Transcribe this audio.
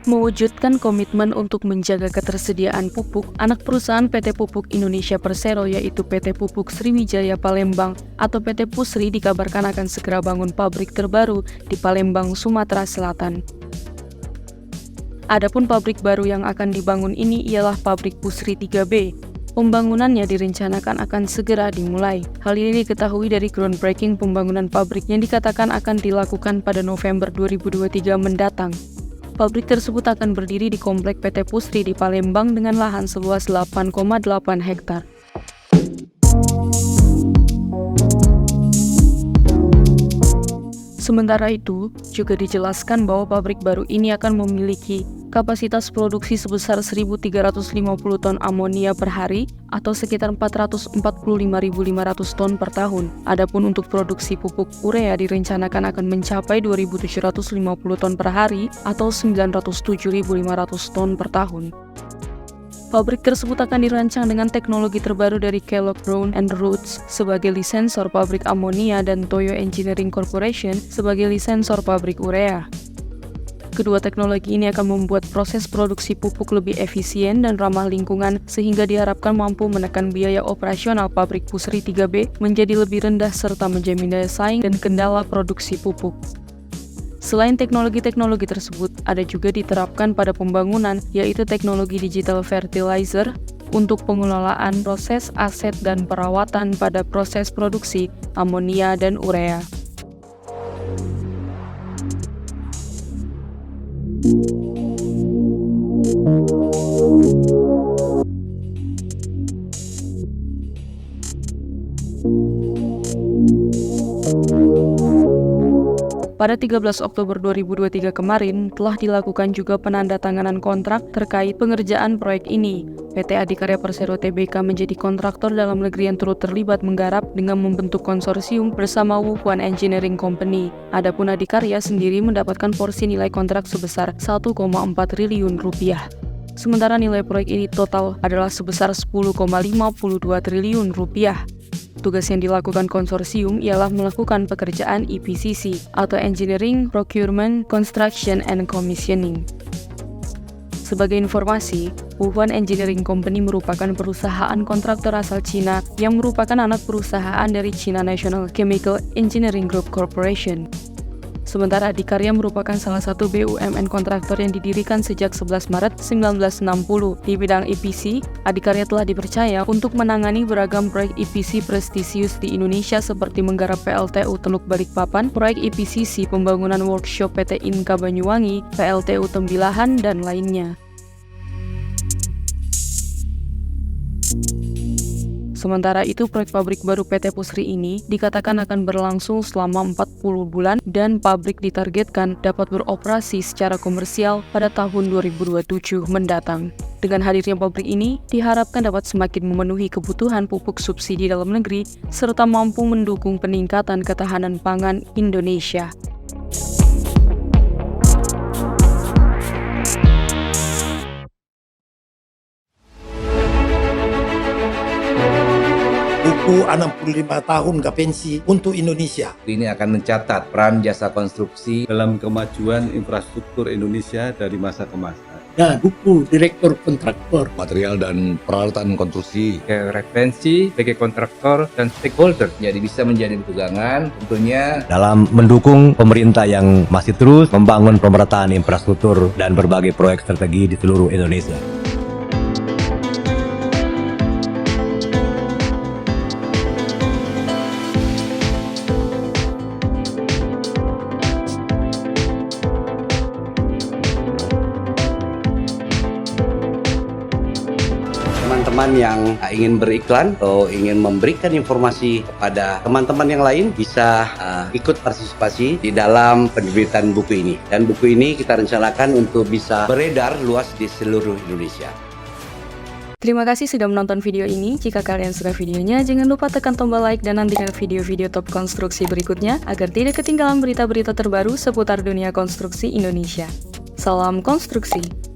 Mewujudkan komitmen untuk menjaga ketersediaan pupuk, anak perusahaan PT Pupuk Indonesia Persero yaitu PT Pupuk Sriwijaya Palembang atau PT Pusri dikabarkan akan segera bangun pabrik terbaru di Palembang, Sumatera Selatan. Adapun pabrik baru yang akan dibangun ini ialah pabrik Pusri 3B. Pembangunannya direncanakan akan segera dimulai. Hal ini diketahui dari groundbreaking pembangunan pabrik yang dikatakan akan dilakukan pada November 2023 mendatang. Pabrik tersebut akan berdiri di komplek PT Pusri di Palembang dengan lahan seluas 8,8 hektar. Sementara itu, juga dijelaskan bahwa pabrik baru ini akan memiliki kapasitas produksi sebesar 1.350 ton amonia per hari atau sekitar 445.500 ton per tahun. Adapun untuk produksi pupuk urea direncanakan akan mencapai 2.750 ton per hari atau 907.500 ton per tahun. Pabrik tersebut akan dirancang dengan teknologi terbaru dari Kellogg Brown & Root sebagai lisensor pabrik amonia dan Toyo Engineering Corporation sebagai lisensor pabrik urea. Kedua teknologi ini akan membuat proses produksi pupuk lebih efisien dan ramah lingkungan sehingga diharapkan mampu menekan biaya operasional pabrik Pusri 3B menjadi lebih rendah serta menjamin daya saing dan kendala produksi pupuk. Selain teknologi-teknologi tersebut, ada juga diterapkan pada pembangunan, yaitu teknologi digital fertilizer untuk pengelolaan proses aset dan perawatan pada proses produksi amonia dan urea. Pada 13 Oktober 2023 kemarin, telah dilakukan juga penandatanganan kontrak terkait pengerjaan proyek ini. PT Adikarya Persero Tbk menjadi kontraktor dalam negeri yang turut terlibat menggarap dengan membentuk konsorsium bersama Wuhuan Engineering Company. Adapun Adikarya sendiri mendapatkan porsi nilai kontrak sebesar 1,4 triliun rupiah. Sementara nilai proyek ini total adalah sebesar 10,52 triliun rupiah. Tugas yang dilakukan konsorsium ialah melakukan pekerjaan EPCC atau Engineering, Procurement, Construction, and Commissioning. Sebagai informasi, Wuhuan Engineering Company merupakan perusahaan kontraktor asal Cina yang merupakan anak perusahaan dari China National Chemical Engineering Group Corporation. Sementara Adikarya merupakan salah satu BUMN kontraktor yang didirikan sejak 11 Maret 1960. Di bidang EPC, Adikarya telah dipercaya untuk menangani beragam proyek EPC prestisius di Indonesia seperti menggarap PLTU Teluk Balikpapan, proyek EPCC pembangunan workshop PT Inka Banyuwangi, PLTU Tembilahan, dan lainnya. Sementara itu, proyek pabrik baru PT Pusri ini dikatakan akan berlangsung selama 40 bulan dan pabrik ditargetkan dapat beroperasi secara komersial pada tahun 2027 mendatang. Dengan hadirnya pabrik ini, diharapkan dapat semakin memenuhi kebutuhan pupuk subsidi dalam negeri serta mampu mendukung peningkatan ketahanan pangan Indonesia. Buku 65 tahun ke pensi untuk Indonesia. Ini akan mencatat peran jasa konstruksi dalam kemajuan infrastruktur Indonesia dari masa ke masa. Dan buku Direktur Kontraktor. Material dan peralatan konstruksi. referensi bagi kontraktor dan stakeholder. Jadi bisa menjadi pegangan tentunya dalam mendukung pemerintah yang masih terus membangun pemerataan infrastruktur dan berbagai proyek strategi di seluruh Indonesia. Teman-teman yang ingin beriklan atau ingin memberikan informasi kepada teman-teman yang lain bisa ikut partisipasi di dalam penerbitan buku ini. Dan buku ini kita rencanakan untuk bisa beredar luas di seluruh Indonesia. Terima kasih sudah menonton video ini. Jika kalian suka videonya, jangan lupa tekan tombol like dan nantikan video-video top konstruksi berikutnya agar tidak ketinggalan berita-berita terbaru seputar dunia konstruksi Indonesia. Salam konstruksi!